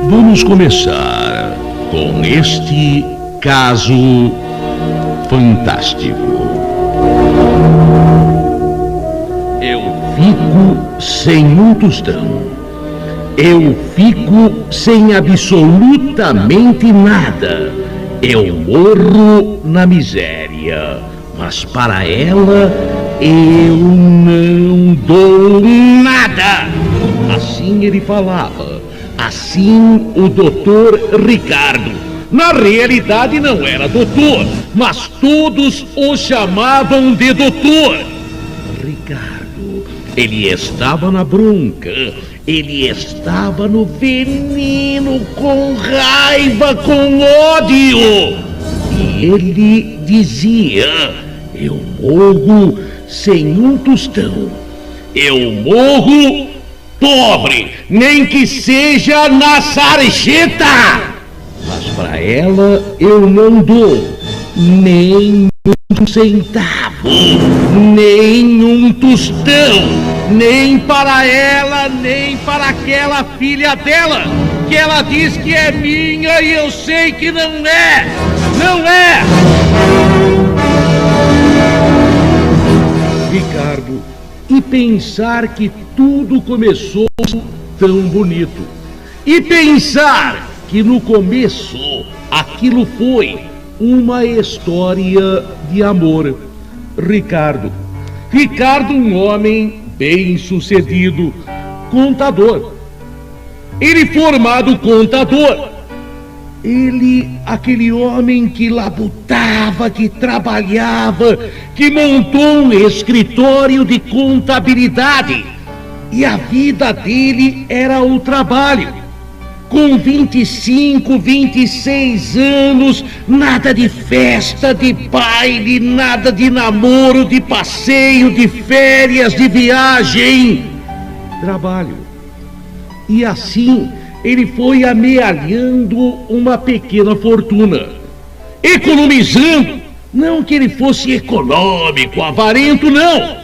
Vamos começar com este caso fantástico. Eu fico sem um tostão. Eu fico sem absolutamente nada. Eu morro na miséria. Mas para ela, eu não dou nada. Assim ele falava. Assim o doutor Ricardo. Na realidade não era doutor, mas todos o chamavam de doutor. Ricardo, ele estava na bronca, ele estava no veneno, com raiva, com ódio. E ele dizia: eu morro sem um tostão. Eu morro pobre, nem que seja na sarjeta. Mas para ela eu não dou nem um centavo, nem um tostão, nem para ela, nem para aquela filha dela, que ela diz que é minha e eu sei que não é. Não é! Ricardo, e pensar que tudo começou tão bonito. E pensar que no começo aquilo foi uma história de amor. Ricardo, um homem bem-sucedido, contador. Ele formado contador. Ele, aquele homem que labutava, que trabalhava, que montou um escritório de contabilidade. E a vida dele era o trabalho. Com 25, 26 anos, nada de festa, de baile, nada de namoro, de passeio, de férias, de viagem. Trabalho. E assim ele foi amealhando uma pequena fortuna, economizando. Não que ele fosse econômico, avarento, não,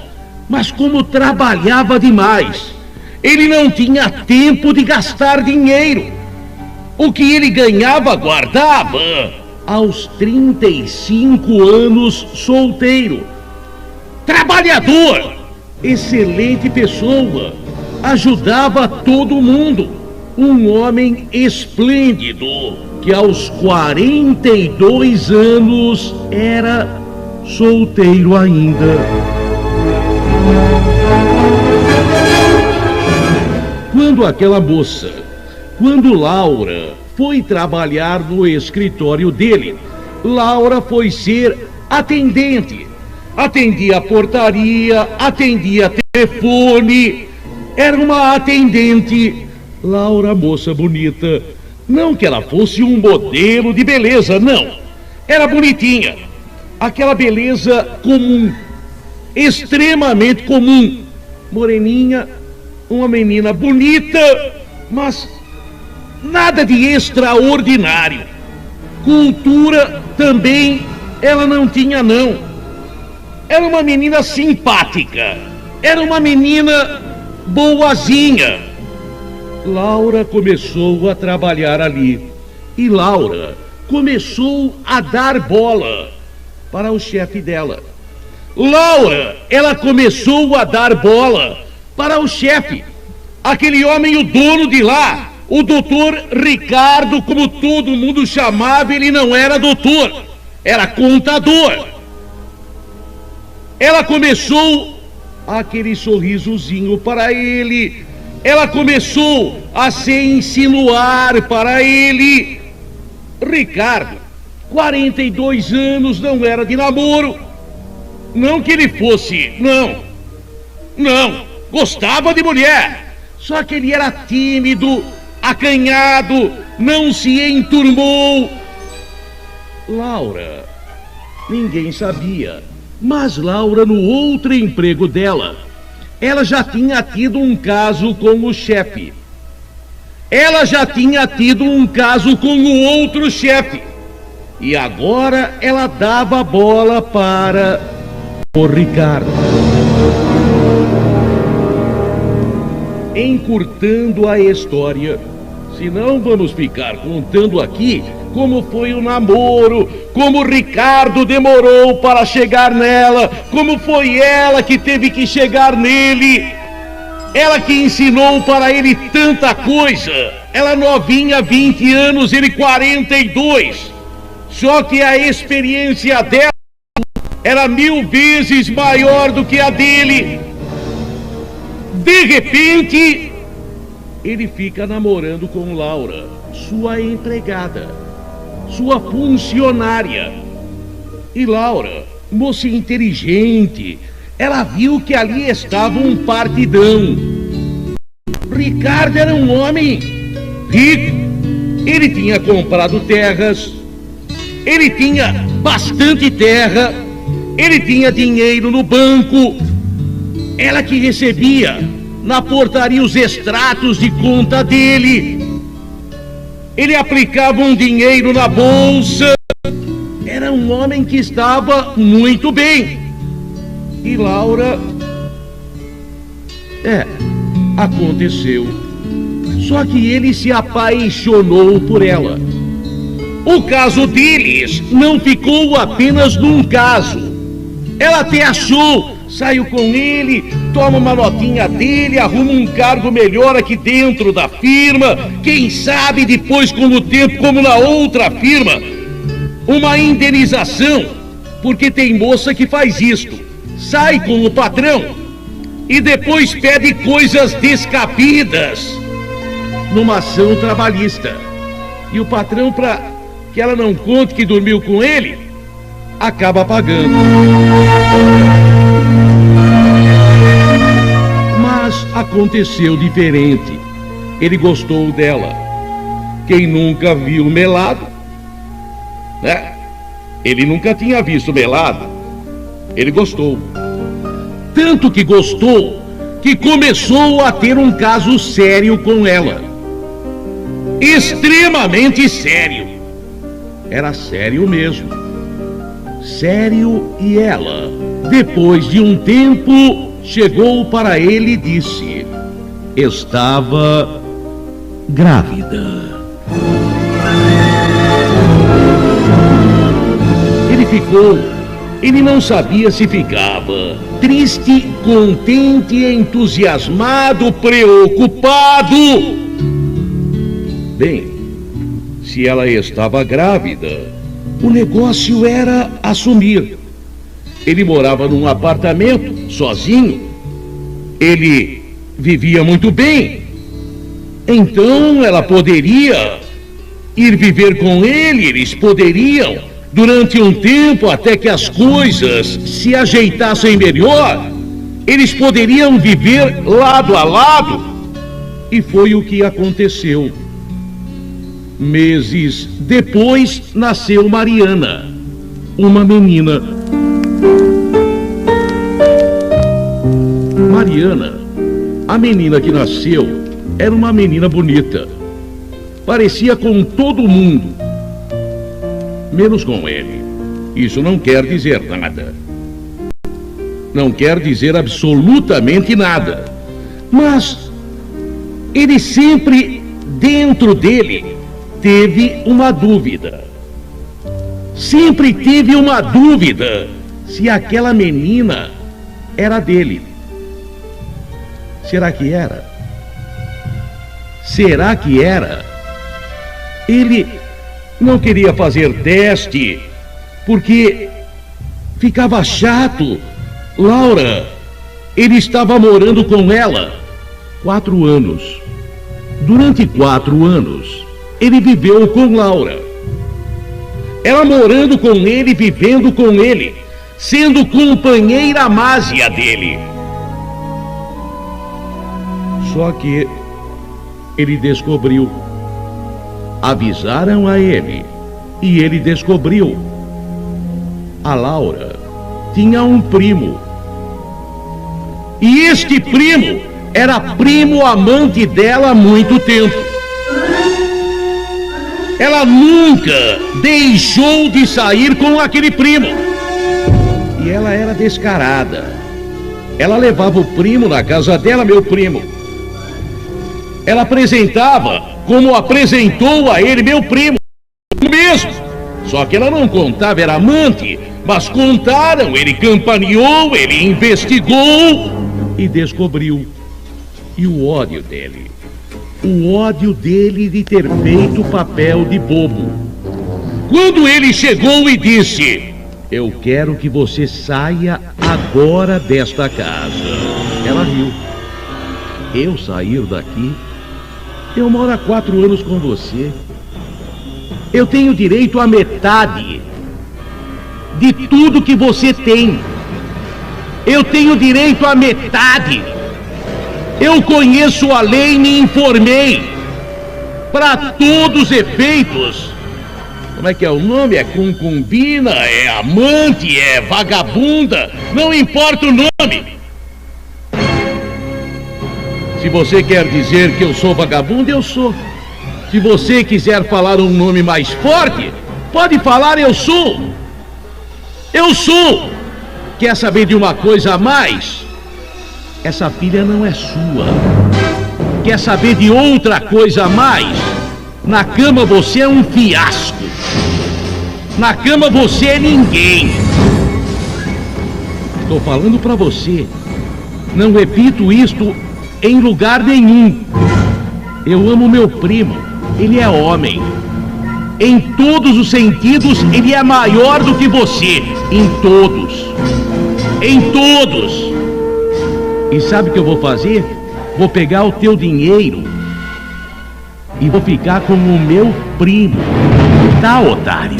mas como trabalhava demais, ele não tinha tempo de gastar dinheiro. O que ele ganhava, guardava. Aos 35 anos, solteiro, trabalhador, excelente pessoa, ajudava todo mundo. Um homem esplêndido, que aos 42 anos era solteiro ainda. Quando aquela moça, quando Laura foi trabalhar no escritório dele, Laura foi ser atendente. Atendia a portaria, atendia telefone, era uma atendente. Laura, moça bonita, não que ela fosse um modelo de beleza, não. Era bonitinha, aquela beleza comum, extremamente comum. Moreninha, uma menina bonita, mas nada de extraordinário. Cultura também ela não tinha, não. Era uma menina simpática, era uma menina boazinha. Laura começou a trabalhar ali. E Laura começou a dar bola para o chefe dela. Laura, ela começou a dar bola para o chefe. Aquele homem, o dono de lá, o doutor Ricardo, como todo mundo chamava, ele não era doutor, era contador. Ela começou aquele sorrisozinho para ele. Ela começou a se insinuar para ele. Ricardo, 42 anos, não era de namoro. Não que ele fosse, não, gostava de mulher. Só que ele era tímido, acanhado, não se enturmou. Laura, ninguém sabia, mas Laura, no outro emprego dela, ela já tinha tido um caso com o chefe. Ela já tinha tido um caso com o outro chefe. E agora ela dava a bola para o Ricardo. Encurtando a história, Senão vamos ficar contando aqui como foi o namoro, como o Ricardo demorou para chegar nela, como foi ela que teve que chegar nele. Ela que ensinou para ele tanta coisa. Ela novinha, 20 anos, ele 42. Só que a experiência dela era 1000 vezes maior do que a dele. De repente, ele fica namorando com Laura, sua empregada, sua funcionária. E Laura, moça inteligente, ela viu que ali estava um partidão. Ricardo era um homem rico. Ele tinha comprado terras, ele tinha bastante terra, ele tinha dinheiro no banco. Ela que recebia na portaria os extratos de conta dele. Ele aplicava um dinheiro na bolsa. Era um homem que estava muito bem. E Laura... aconteceu. Só que ele se apaixonou por ela. O caso deles não ficou apenas num caso. Ela até achou, saiu com ele, toma uma notinha dele, arruma um cargo melhor aqui dentro da firma. Quem sabe depois, com o tempo, como na outra firma, uma indenização. Porque tem moça que faz isto. Sai com o patrão e depois pede coisas descabidas numa ação trabalhista. E o patrão, para que ela não conte que dormiu com ele, acaba pagando. Mas aconteceu diferente. Ele gostou dela. Quem nunca viu melado, né? Ele nunca tinha visto melado. Ele gostou. Tanto que gostou, que começou a ter um caso sério com ela. Extremamente sério. Era sério mesmo. Sério, e ela, depois de um tempo, chegou para ele e disse: estava grávida. Ele não sabia se ficava triste, contente, entusiasmado, preocupado. Bem, se ela estava grávida, o negócio era assumir. Ele morava num apartamento, sozinho. Ele vivia muito bem. Então ela poderia ir viver com ele, eles poderiam, durante um tempo, até que as coisas se ajeitassem melhor, eles poderiam viver lado a lado. E foi o que aconteceu. Meses depois, nasceu Mariana, uma menina. Mariana, a menina que nasceu, era uma menina bonita. Parecia com todo mundo, menos com ele. Isso não quer dizer nada. Não quer dizer absolutamente nada. Mas ele sempre, dentro dele, teve uma dúvida. Sempre teve uma dúvida se aquela menina era dele. Será que era? Será que era? Ele não queria fazer teste, porque ficava chato. Laura, ele estava morando com ela 4 anos. Durante 4 anos, ele viveu com Laura. Ela morando com ele, vivendo com ele, sendo companheira másia dele. Só que ele descobriu. Avisaram a ele e ele descobriu. A Laura tinha um primo. E este primo era primo amante dela há muito tempo. Ela nunca deixou de sair com aquele primo. E ela era descarada. Ela levava o primo na casa dela, meu primo. ela apresentava como apresentou a ele meu primo, o mesmo. Só que ela não contava, era amante, mas contaram, ele campaneou, ele investigou e descobriu. E o ódio dele de ter feito o papel de bobo. Quando ele chegou e disse: eu quero que você saia agora desta casa. Ela riu. Eu sair daqui? Eu moro há 4 anos com você. Eu tenho direito à metade de tudo que você tem. Eu tenho direito à metade. Eu conheço a lei e me informei. Para todos os efeitos. Como é que é o nome? É concubina, é amante, é vagabunda. Não importa o nome. Se você quer dizer que eu sou vagabunda, eu sou. Se você quiser falar um nome mais forte, pode falar, eu sou. Eu sou. Quer saber de uma coisa a mais? Essa filha não é sua. Quer saber de outra coisa a mais? Na cama você é um fiasco. Na cama você é ninguém. Estou falando pra você. Não repito isto em lugar nenhum. Eu amo meu primo. Ele é homem. Em todos os sentidos, ele é maior do que você. Em todos. Em todos. E sabe o que eu vou fazer? Vou pegar o teu dinheiro e vou ficar com o meu primo. Tá, otário?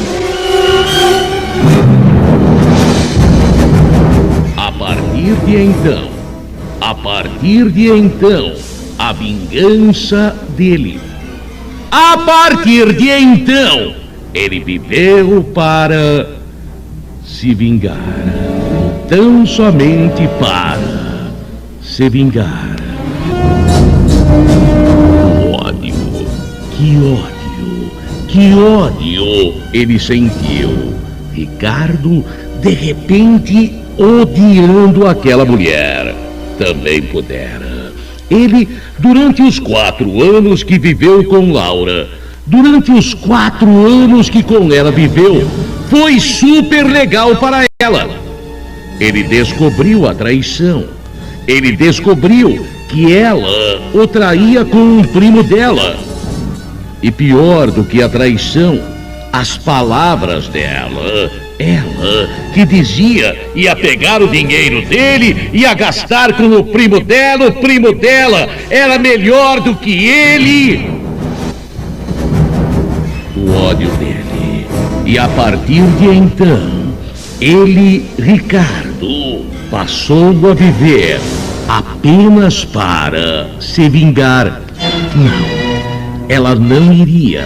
A partir de então, a vingança dele. A partir de então, ele viveu para se vingar. Tão somente para se vingar. Ódio, que ódio ele sentiu. Ricardo, de repente, odiando aquela mulher. Também pudera. Ele, durante os 4 anos que viveu com Laura, durante os 4 anos que com ela viveu, foi super legal para ela. Ele descobriu a traição. Ele descobriu que ela o traía com um primo dela. E pior do que a traição, as palavras dela. Ela que dizia ia pegar o dinheiro dele, ia gastar com o primo dela era melhor do que ele. O ódio dele. E a partir de então, ele, Ricardo, passou a viver apenas para se vingar. Não, ela não iria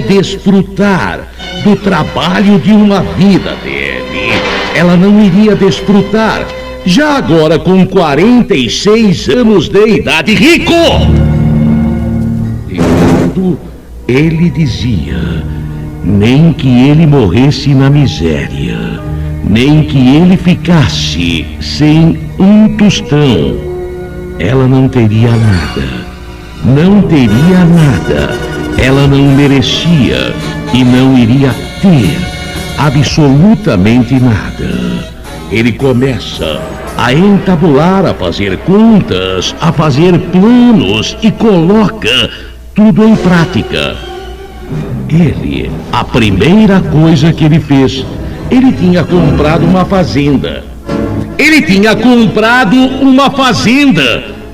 desfrutar do trabalho de uma vida dele. Ela não iria desfrutar, já agora com 46 anos de idade, rico! Ricardo, ele dizia, nem que ele morresse na miséria, nem que ele ficasse sem um tostão, ela não teria nada. Não teria nada. Ela não merecia e não iria ter absolutamente nada. Ele começa a entabular, a fazer contas, a fazer planos e coloca tudo em prática. Ele, a primeira coisa que ele fez, ele tinha comprado uma fazenda.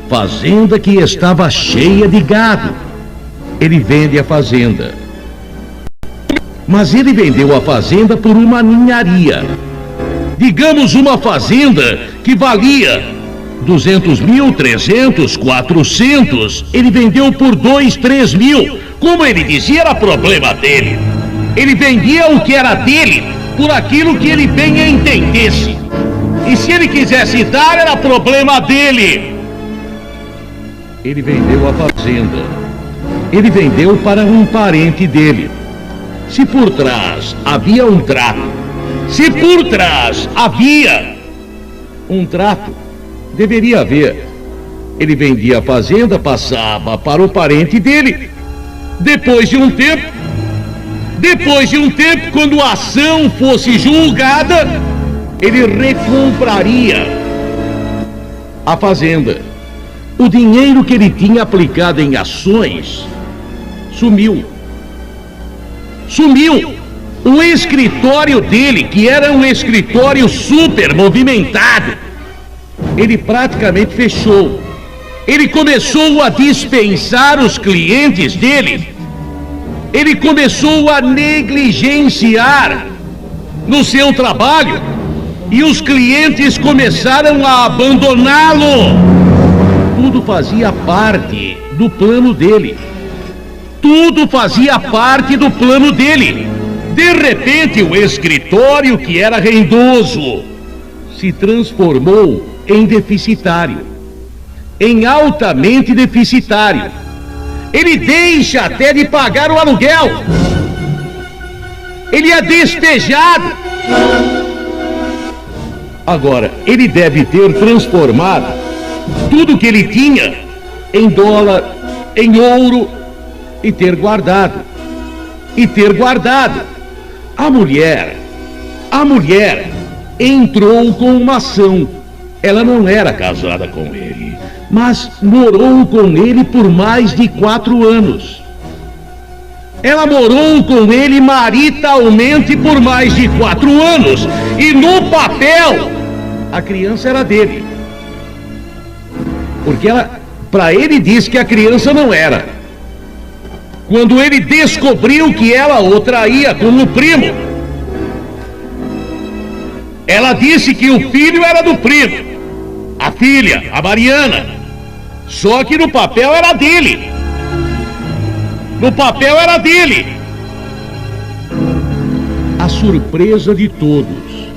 Fazenda que estava cheia de gado. Ele vende a fazenda. Mas ele vendeu a fazenda por uma ninharia. Digamos uma fazenda que valia 200 mil, 300, 400. Ele vendeu por 2, 3 mil. Como ele dizia, era problema dele. Ele vendia o que era dele por aquilo que ele bem entendesse. E se ele quisesse dar, era problema dele. Ele vendeu a fazenda. Ele vendeu para um parente dele. Se por trás havia um trato, deveria haver Ele vendia a fazenda, passava para o parente dele. Depois de um tempo, quando a ação fosse julgada, ele recompraria a fazenda. O dinheiro que ele tinha aplicado em ações sumiu. O escritório dele, que era um escritório super movimentado, ele praticamente fechou. Ele começou a dispensar os clientes dele. Ele começou a negligenciar no seu trabalho e os clientes começaram a abandoná-lo. Tudo fazia parte do plano dele. De repente, o escritório, que era rendoso, se transformou em deficitário, em altamente deficitário. Ele deixa até de pagar o aluguel. Ele é despejado. Agora, ele deve ter transformado tudo que ele tinha em dólar, em ouro, e ter guardado. A mulher entrou com uma ação. Ela não era casada com ele, mas morou com ele por mais de 4 anos. Ela morou com ele maritalmente por mais de 4 anos. E no papel, a criança era dele. Porque para ele disse que a criança não era. Quando ele descobriu que ela o traía com o primo, ela disse que o filho era do primo, a filha, a Mariana. Só que no papel era dele. A surpresa de todos,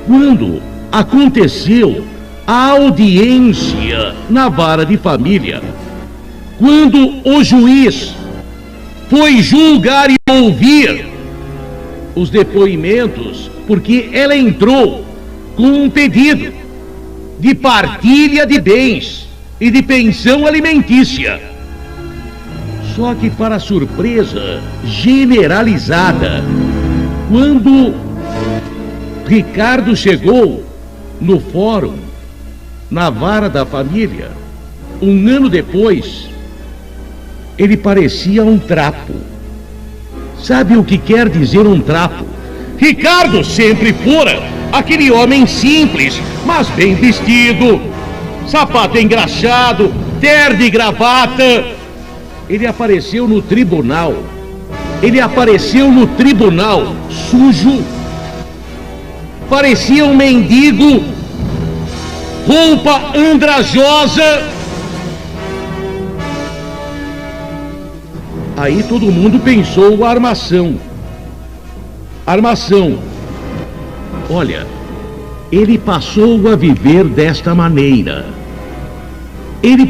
quando aconteceu a audiência na vara de família, quando o juiz foi julgar e ouvir os depoimentos, porque ela entrou com um pedido de partilha de bens e de pensão alimentícia. Só que, para surpresa generalizada, quando Ricardo chegou no fórum, na vara da família, um ano depois, ele parecia um trapo. Sabe o que quer dizer um trapo? Ricardo sempre fora aquele homem simples, mas bem vestido, sapato engraxado, terno e gravata. Ele apareceu no tribunal sujo, parecia um mendigo, roupa andrajosa. Aí todo mundo pensou armação. Olha, ele passou a viver desta maneira. Ele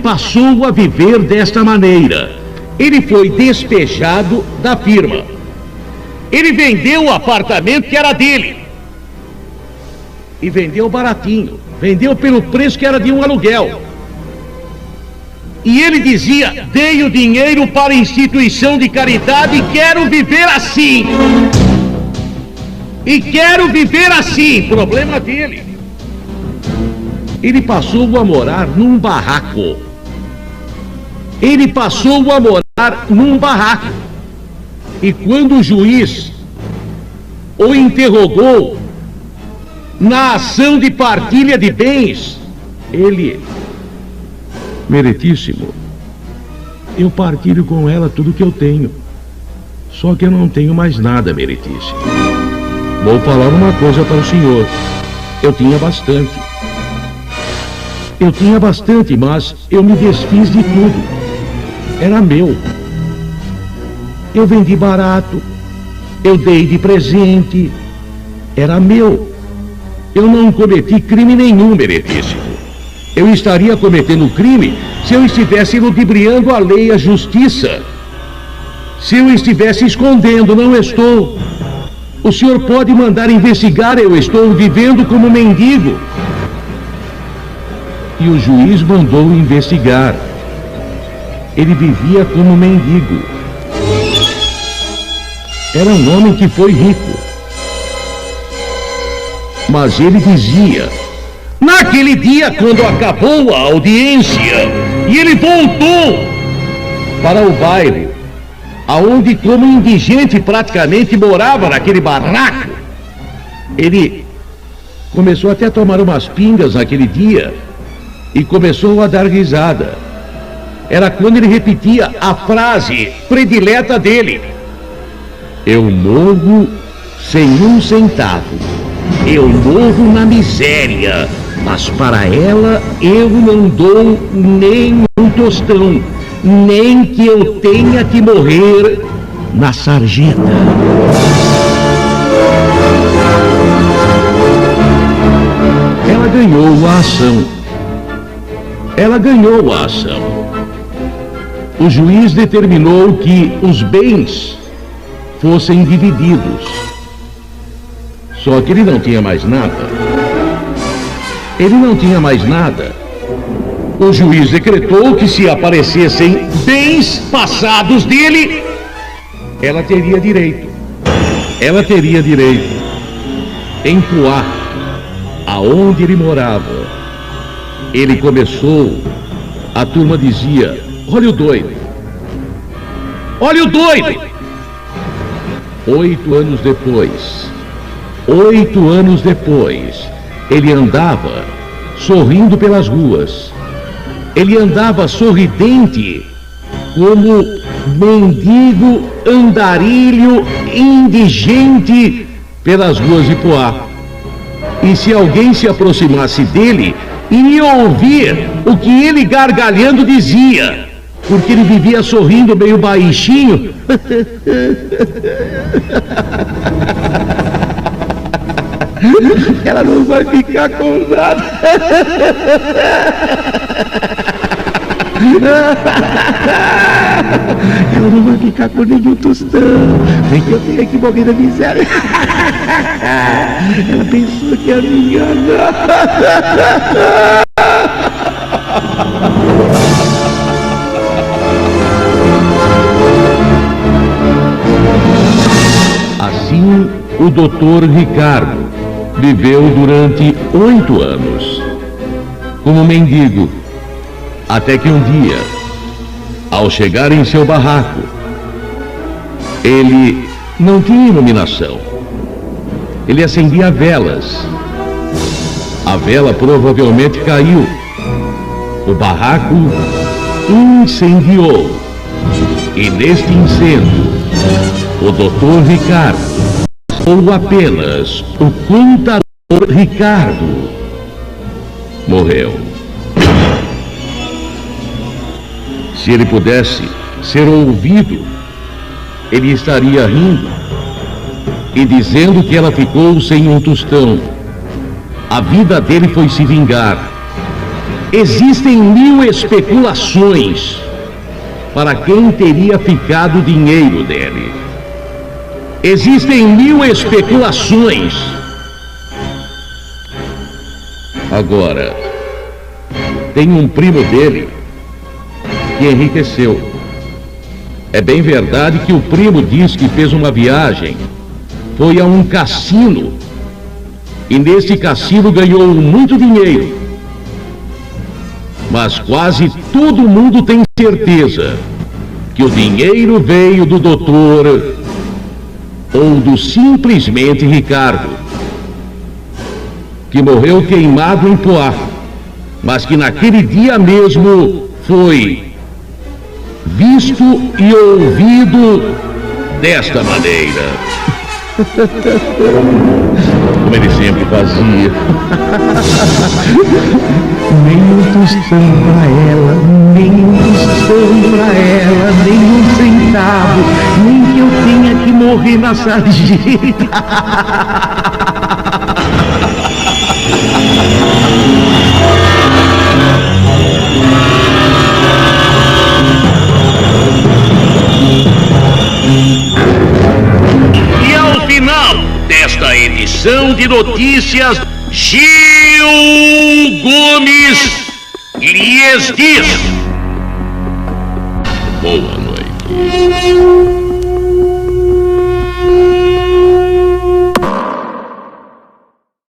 foi despejado da firma. Ele vendeu o apartamento que era dele. E vendeu baratinho. Vendeu pelo preço que era de um aluguel. E ele dizia: dei o dinheiro para a instituição de caridade e quero viver assim. Problema dele. Ele passou a morar num barraco. E quando o juiz o interrogou na ação de partilha de bens, ele: Meritíssimo, eu partilho com ela tudo que eu tenho. Só que eu não tenho mais nada, Meritíssimo. Vou falar uma coisa para o senhor. Eu tinha bastante, mas eu me desfiz de tudo. Era meu. Eu vendi barato. Eu dei de presente. Era meu. Eu não cometi crime nenhum, Meritíssimo. Eu estaria cometendo crime se eu estivesse ludibriando a lei e a justiça. Se eu estivesse escondendo, não estou. O senhor pode mandar investigar, eu estou vivendo como mendigo. e o juiz mandou investigar. Ele vivia como mendigo. Era um homem que foi rico. Mas ele dizia, naquele dia, quando acabou a audiência, e ele voltou para o bairro, aonde como indigente praticamente morava naquele barraco, ele começou até a tomar umas pingas naquele dia e começou a dar risada. Era quando ele repetia a frase predileta dele: eu morro sem um centavo, eu morro na miséria, mas para ela eu não dou nem um tostão, nem que eu tenha que morrer na sarjeta. Ela ganhou a ação. Ela ganhou a ação. O juiz determinou que os bens fossem divididos. Só que ele não tinha mais nada. Ele não tinha mais nada. O juiz decretou que se aparecessem bens passados dele, ela teria direito. Ela teria direito em Poá, aonde ele morava. Ele começou, a turma dizia: olha o doido, olha o doido. 8 anos depois, ele andava sorrindo pelas ruas. Ele andava sorridente, como mendigo, andarilho, indigente pelas ruas de Poá. E se alguém se aproximasse dele, iria ouvir o que ele gargalhando dizia, porque ele vivia sorrindo meio baixinho. Ela não vai ficar com nada. Ela não vai ficar com nenhum tostão, nem que eu tenha que morrer da miséria. Ela pensou que ia me enganar. Assim, o doutor Ricardo viveu durante 8 anos como mendigo, até que um dia, ao chegar em seu barraco, ele não tinha iluminação. Ele acendia velas. A vela provavelmente caiu. O barraco incendiou. E neste incêndio, o doutor Ricardo, ou apenas o contador Ricardo, morreu. Se ele pudesse ser ouvido, ele estaria rindo e dizendo que ela ficou sem um tostão. A vida dele foi se vingar. Existem 1000 especulações para quem teria ficado o dinheiro dele. Existem 1000 especulações. Agora, tem um primo dele que enriqueceu. É bem verdade que o primo diz que fez uma viagem, foi a um cassino, e nesse cassino ganhou muito dinheiro. Mas quase todo mundo tem certeza que o dinheiro veio do doutor ou do simplesmente Ricardo, que morreu queimado em Poá, mas que naquele dia mesmo foi visto e ouvido desta maneira. Como ele sempre fazia. Nem um tostão pra ela, nem um tostão pra ela, nem um centavo, nem que eu tenha que morrer na sarjeta. E ao final desta edição de notícias, Gil Gomes lhes diz: boa noite.